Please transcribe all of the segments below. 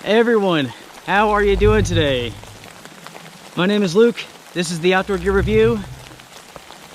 Hey everyone, how are you doing today? My name is Luke. This is the Outdoor Gear Review.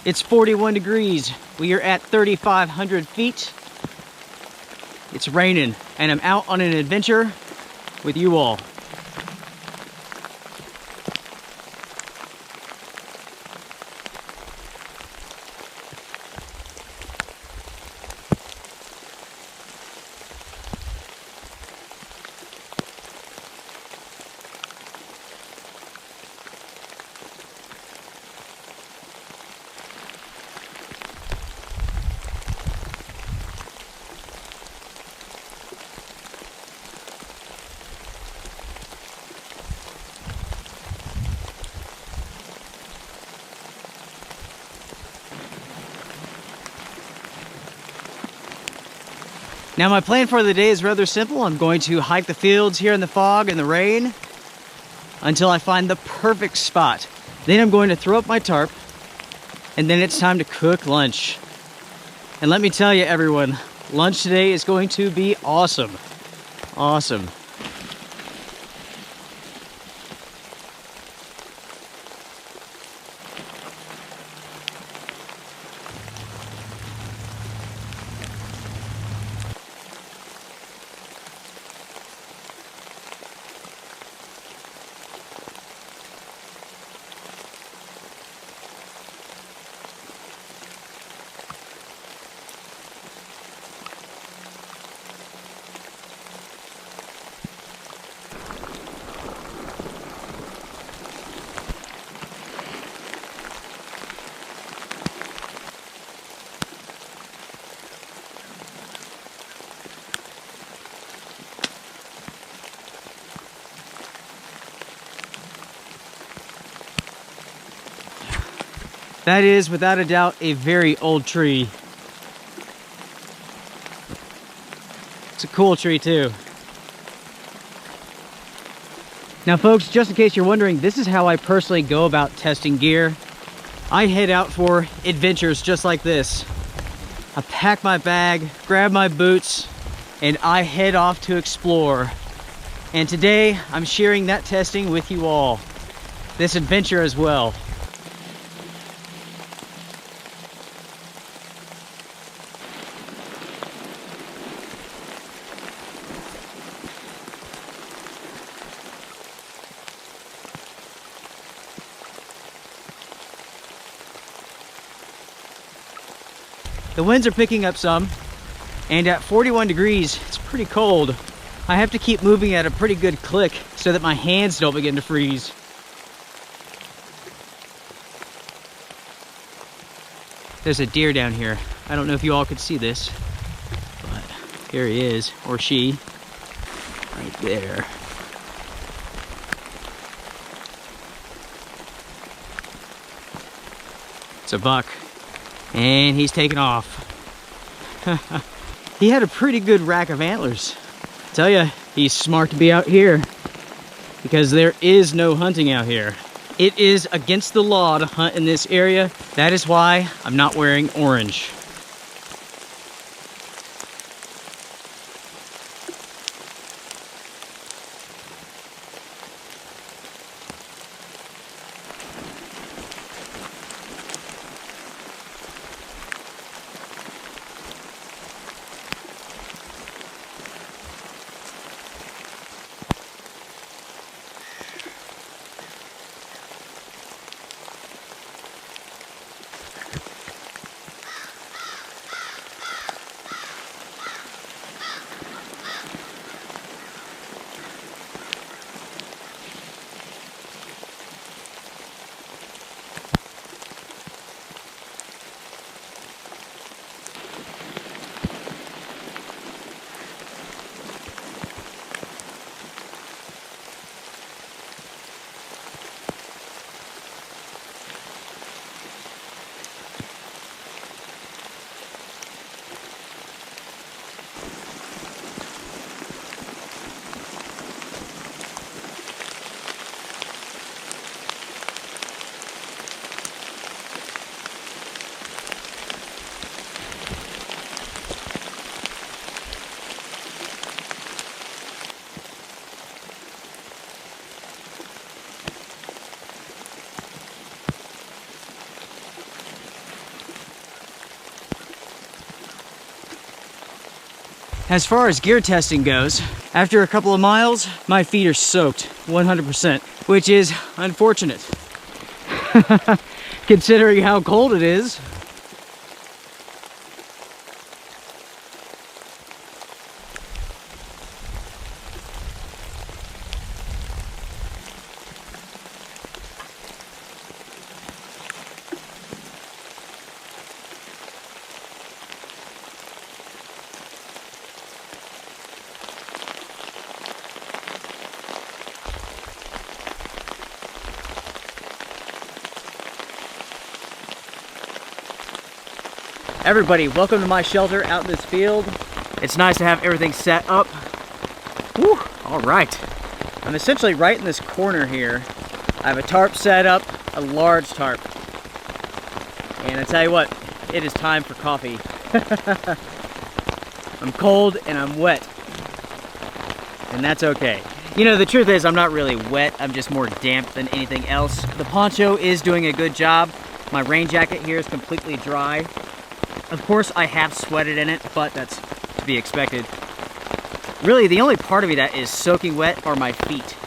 It's 41 degrees. We are at 3,500 feet. It's raining and I'm out on an adventure with you all. Now my plan for the day is rather simple. I'm going to hike the fields here in the fog and the rain until I find the perfect spot. Then I'm going to throw up my tarp and then it's time to cook lunch. And let me tell you everyone, lunch today is going to be awesome. Awesome. That is, without a doubt, a very old tree. It's a cool tree too. Now folks, just in case you're wondering, this is how I personally go about testing gear. I head out for adventures just like this. I pack my bag, grab my boots, and I head off to explore. And today, I'm sharing that testing with you all. This adventure as well. The winds are picking up some, and at 41 degrees, it's pretty cold. I have to keep moving at a pretty good click so that my hands don't begin to freeze. There's a deer down here. I don't know if you all could see this, but here he is, or she, right there. It's a buck. And he's taken off. He had a pretty good rack of antlers. I tell ya, he's smart to be out here because there is no hunting out here. It is against the law to hunt in this area. That is why I'm not wearing orange. As far as gear testing goes, after a couple of miles, my feet are soaked 100%, which is unfortunate considering how cold it is. Everybody, welcome to my shelter out in this field. It's nice to have everything set up. Whew, all right. I'm essentially right in this corner here. I have a tarp set up, a large tarp. And I tell you what, it is time for coffee. I'm cold and I'm wet. And that's okay. You know, the truth is I'm not really wet, I'm just more damp than anything else. The poncho is doing a good job. My rain jacket here is completely dry. Of course, I have sweated in it, but that's to be expected. Really, the only part of me that is soaking wet are my feet.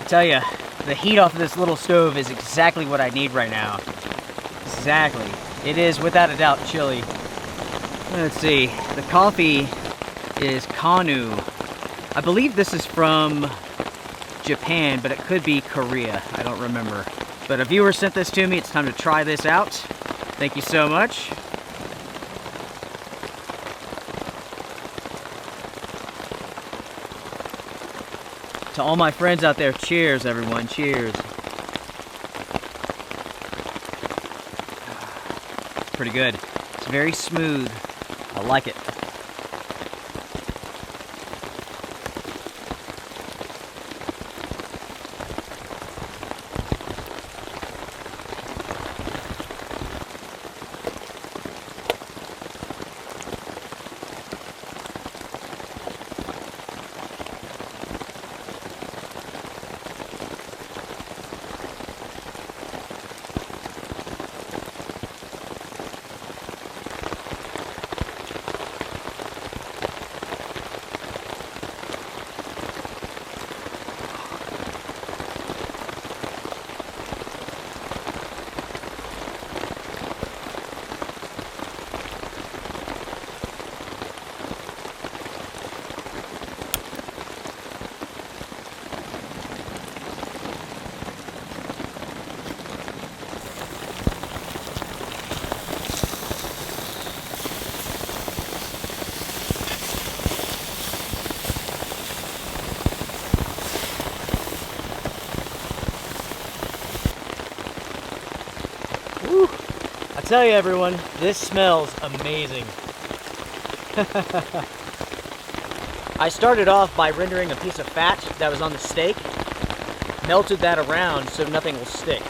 Tell you, the heat off of this little stove is exactly what I need right now. Exactly. It is without a doubt chilly. Let's see, the coffee is Kanu. I believe this is from Japan, but it could be Korea. I don't remember. But a viewer sent this to me. It's time to try this out. Thank you so much. To all my friends out there, cheers everyone, cheers. Pretty good. It's very smooth. I like it. Woo. I tell you everyone, this smells amazing. I started off by rendering a piece of fat that was on the steak, melted that around so nothing will stick.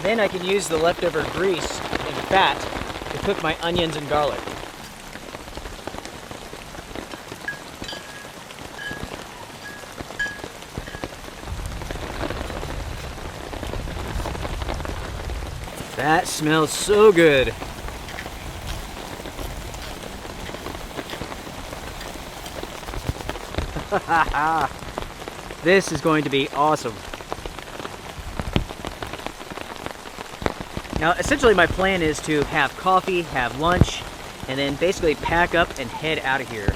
Then I can use the leftover grease and fat to cook my onions and garlic. That smells so good. This is going to be awesome. Now, essentially my plan is to have coffee, have lunch, and then basically pack up and head out of here.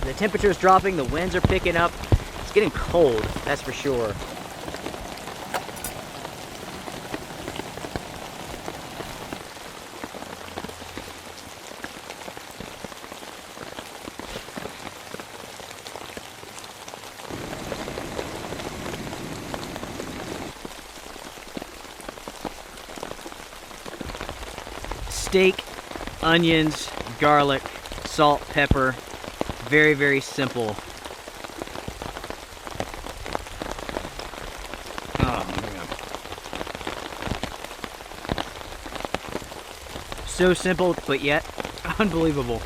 The temperature is dropping, the winds are picking up. It's getting cold, that's for sure. Steak, onions, garlic, salt, pepper. Very, very simple. Oh, man. So simple, but yet unbelievable.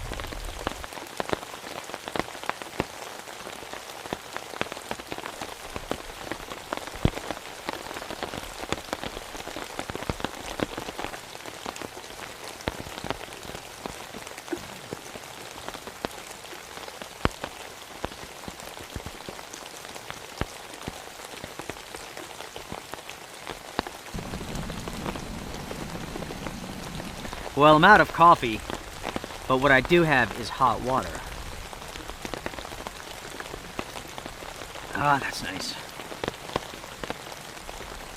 Well, I'm out of coffee, but what I do have is hot water. Ah, that's nice.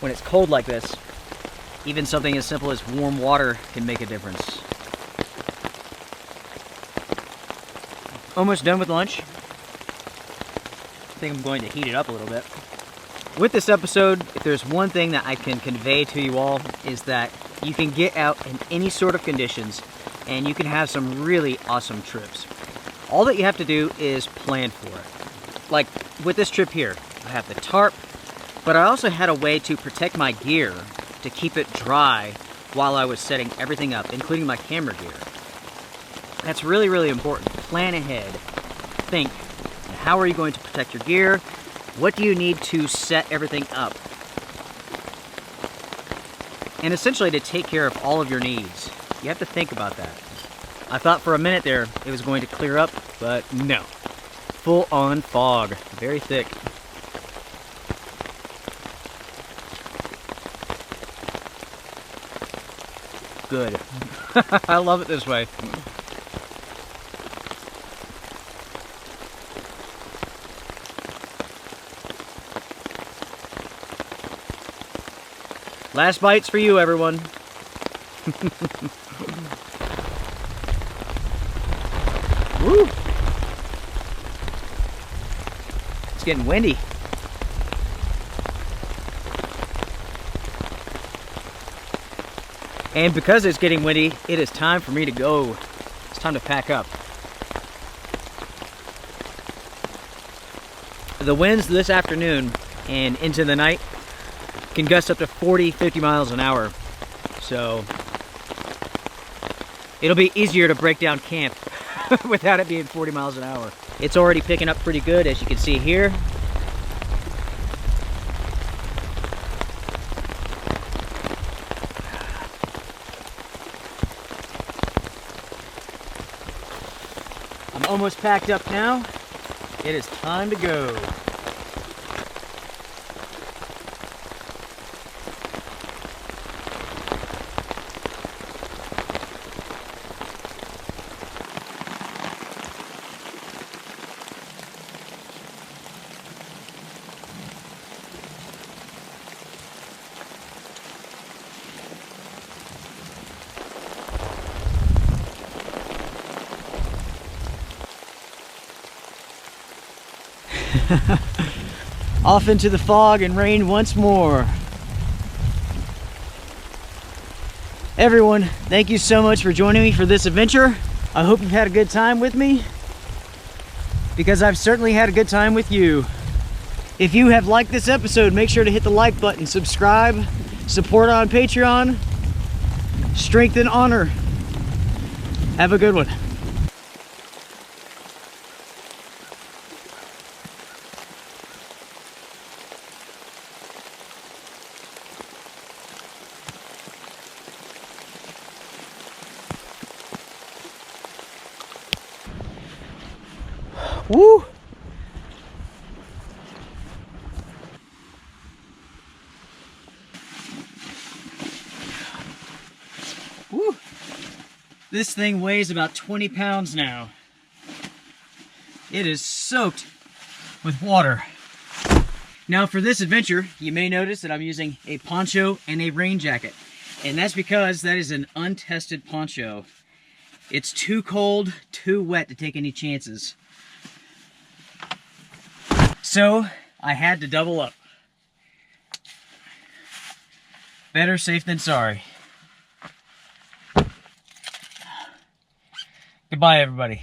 When it's cold like this, even something as simple as warm water can make a difference. Almost done with lunch. I think I'm going to heat it up a little bit. With this episode, if there's one thing that I can convey to you all, is that you can get out in any sort of conditions and you can have some really awesome trips. All that you have to do is plan for it. Like with this trip here, I have the tarp, but I also had a way to protect my gear to keep it dry while I was setting everything up, including my camera gear. That's really, really important. Plan ahead. Think, how are you going to protect your gear? What do you need to set everything up? And essentially to take care of all of your needs. You have to think about that. I thought for a minute there it was going to clear up, but no. Full on fog, very thick. Good. I love it this way. Last bites for you, everyone. Woo! It's getting windy. And because it's getting windy, it is time for me to go. It's time to pack up. The winds this afternoon and into the night can gust up to 40, 50 miles an hour. So it'll be easier to break down camp without it being 40 miles an hour. It's already picking up pretty good, as you can see here. I'm almost packed up now. It is time to go. Off into the fog and rain once more. Everyone, thank you so much for joining me for this adventure. I hope you've had a good time with me, because I've certainly had a good time with you. If you have liked this episode, make sure to hit the like button, subscribe, support on Patreon, strength and honor. Have a good one. Woo! Woo. This thing weighs about 20 pounds now. It is soaked with water. Now for this adventure, you may notice that I'm using a poncho and a rain jacket. And that's because that is an untested poncho. It's too cold, too wet to take any chances. So I had to double up. Better safe than sorry. Goodbye, everybody.